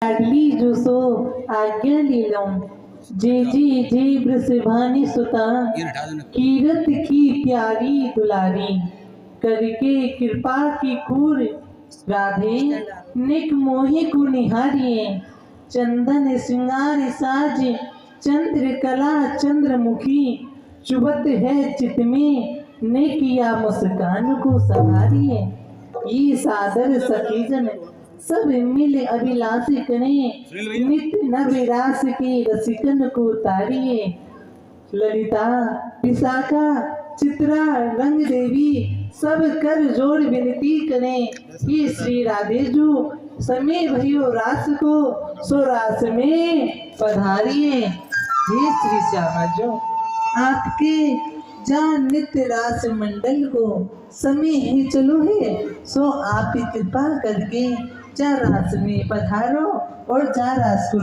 लाडली जो सो आज्ञा लीलम जे जी जे वृषभानि सुता कीरत की प्यारी दुलारी करके कृपा की खूर राधे निक मोहि को निहारिए चंदन श्रृंगार साज चंद्रकला चंद्रमुखी चुबत है चित में ने किया मुस्कान को सहारिए ये सादर सखीजन सब मिल अभिलाष कने नित्य नविरास के रसिकन को तारिए ललिता विशाखा चित्रा रंग देवी सब कर जोड़ विनती करें ये श्री राधे जो समय भयो रास को सो रास में पधारिए। हे श्री श्यामा जो आपके जान नित्य रास मंडल को समय ही चलो है सो आप कृपा करके जा रास में पधारो और जा रास को